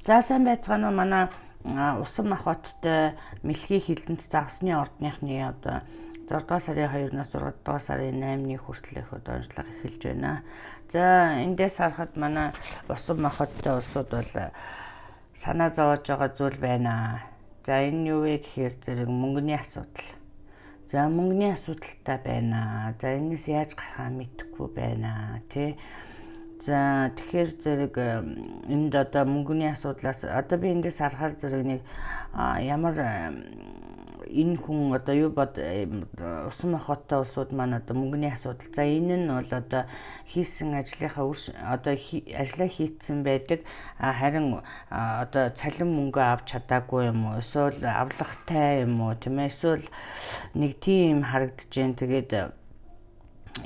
За сайн байцгаана уу манай Усан Махбаттай Мэлхий хилдэнд загасны ордныхны одоо 6 дугаар сарын 2-наас 6 дугаар сарын 8-ны хүртэл их одоо онцлог эхэлж байна. За эндээс харахад манай Усан Махбаттай улсууд бол санаа зовоож байгаа зүйл байна. За энэ юу вэ гэхээр зэрэг мөнгөний асуудал. За мөнгөний асуудалтай байна. За энэс яаж гарахаа мэдэхгүй байна тий. За тэгэхээр зэрэг энд одоо мөнгөний асуудлаас одоо би эндээс харахаар зэрэг нэг ямар энэ хүн одоо юу бод Усан Махбаттай улсууд маань одоо мөнгөний асуудал. За энэ нь бол одоо хийсэн ажлынхаа одоо ажлаа хийцэн байдаг. Харин одоо цалин мөнгө авч чадаагүй юм уу? Эсвэл авлагатай юм уу? Тийм ээ. Эсвэл нэг тийм харагдаж байна. Тэгээд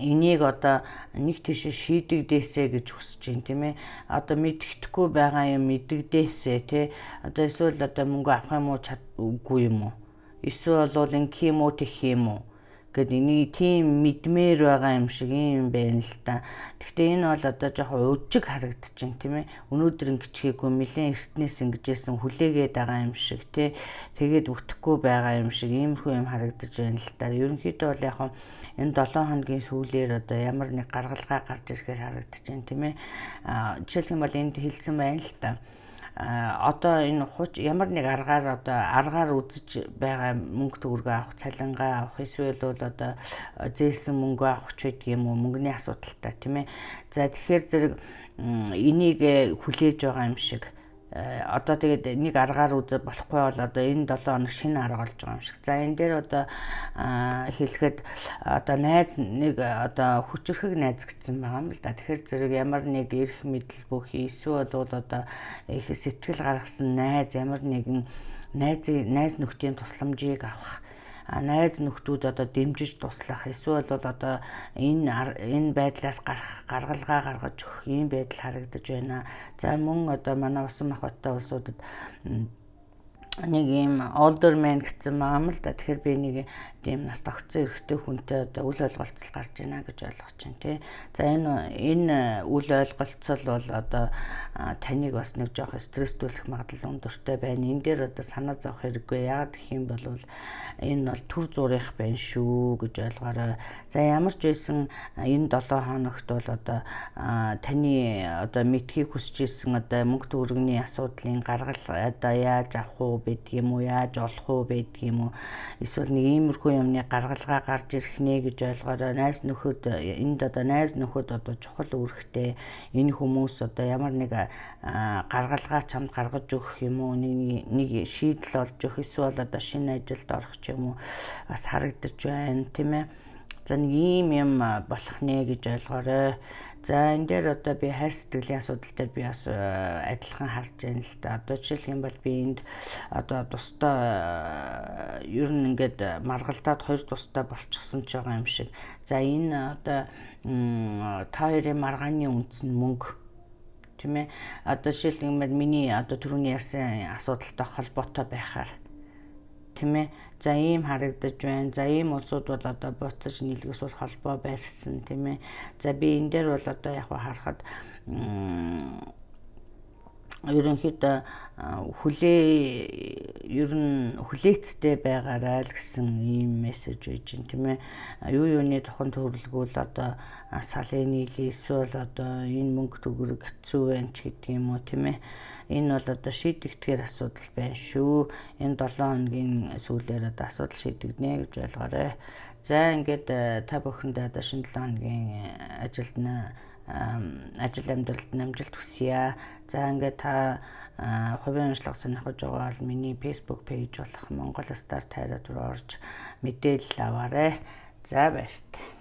энийг одоо нэг тийш шийдэгдээсэ гэж хүсэж байна тийм ээ. Одоо мэддэхгүй байгаа юм мэддэгдээсэ тий. Одоо эсвэл одоо мөнгө авах юм уу чадгүй юм уу? Эсвэл бол ингэх юм уу тэгэх юм уу? Гэт энийг тийм мэдмээр байгаа юм шиг юм байна л та. Гэхдээ энэ бол одоо жоохон өжиг харагдаж байна тийм ээ. Өнөөдөр ингэчихээгүй нэлээд эртнээс ингэжсэн хүлээгээд байгаа юм шиг тий. Тэгээд өгөхгүй байгаа юм шиг иймэрхүү юм харагдаж байна л та. Ерөнхийдөө бол яг энэ 7 хоногийн сүүлээр одоо ямар нэг гаргалгаа гарч ирэхээр харагдаж байна тийм ээ. Жишээлх юм бол энд хэлсэн байна л та. Одоо энэ ямар нэг аргаар үзэж байгаа мөнгө төгрөгөө авах, цалингаа авах, эсвэл бол одоо зээлсэн мөнгө авах ч байдаг юм уу, мөнгөний асуудалтай тийм ээ. За тэгэхээр зэрэг энийг хүлээж байгаа юм шиг. Одоо тэгээд нэг аргаар үзэж болохгүй бол одоо энэ 7 хоног шинэ арга болж байгаа юм шиг. За энэ дээр одоо хэлэхэд одоо найз нэг одоо хүчрхэг найз гэсэн байгаа юм л да. Тэгэхээр зэрэг ямар нэг эрх мэдэл бүх эсвэл бол одоо их сэтгэл гаргасан найз ямар нэгэн найз нөхдийн тусламжийг авах, найз нөхдүүд одоо дэмжиж туслах, эсвэл бол одоо энэ байдлаас гаргалгаа гаргаж өгөх ийм байдал харагдаж байна. За мөн одоо манай Усан Махбаттай улсуудад нэг ийм older man гэсэн байгаа юм л да. Тэгэхээр би нэг тийм нас тогтсон эрэгтэй хүнтэй одоо үл ойлголцол гарч байна гэж ойлгож байна тий. За энэ үл ойлголцол бол одоо таныг бас нэг жоох стресстүүлэх магадлал өндөртэй байна. Энэ дээр одоо санаа зовох хэрэггүй. Яагаад гэх юм бол энэ бол төр зурих байна шүү гэж ойлгоорой. За ямар ч байсан энэ 7 хоногт бол одоо таны одоо мэдхийг хүсэж исэн одоо мөнгө төгрөгийн асуудлын гаргал одоо яаж авах уу байдаг юм уу, яаж олох уу байдаг юм уу, эсвэл нэг иймэрхүү юмны гаргалгаа гарч ирэх нэ гэж ойлгоорой. Найз нөхөд энд одоо найз нөхөд одоо чухал үүрэгтэй энэ хүмүүс одоо ямар нэг гаргалгаа чамд гаргаж өгөх юм уу, нэг шийдэл олж өгөх, эсвэл одоо шинэ ажилд орох ч юм уу бас харагдаж байна тийм ээ. За нэг ийм юм болох нэ гэж ойлгоорой. За энэ дээр одоо би хайр сэтгэлийн асуудал дээр би бас адилхан харж байна л да. Одоо жишээлх юм бол би энд одоо тусдаа ер нь ингээд маргалдаад 2 тусдаа болчихсон ч байгаа юм шиг. За энэ одоо та хоёрын маргааны үндэс нь мөнгө тийм ээ. Одоо жишээлх юм бол миний одоо түрүүний ярьсан асуудалтай холбоотой байхаар тийм ээ. За ийм харагдаж байна. За ийм улсууд бол одоо буцаж нийлгэсүүл холбоо байрсан тийм ээ. За би энэ дээр бол одоо яг харахад ерөнхийдөө ер нь хүлээцтэй байгаарай л гэсэн ийм мессеж байж байна тийм ээ. Юуны тухайн төрөлгөөл одоо салын нийлээ, эсвэл одоо энэ мөнгө төгрөг хэцүү байна ч гэдэг юм уу тийм ээ. Энэ бол одоо шийдэгдэхээр асуудал байна шүү. Энэ 7 хоногийн сүүлээр одоо асуудал шийдэгдэнэ гэж ойлгоорой. За ингээд та бүхэндээ одоо шинэ 7 хоногийн ажил амьдралд амжилт хүсье. За ингээд та хувийн онцлог сонирхож байгаа бол миний Facebook пэйж болох Монгол Стар Тайраад руу орж мэдээлэл аваарай. За баяртай.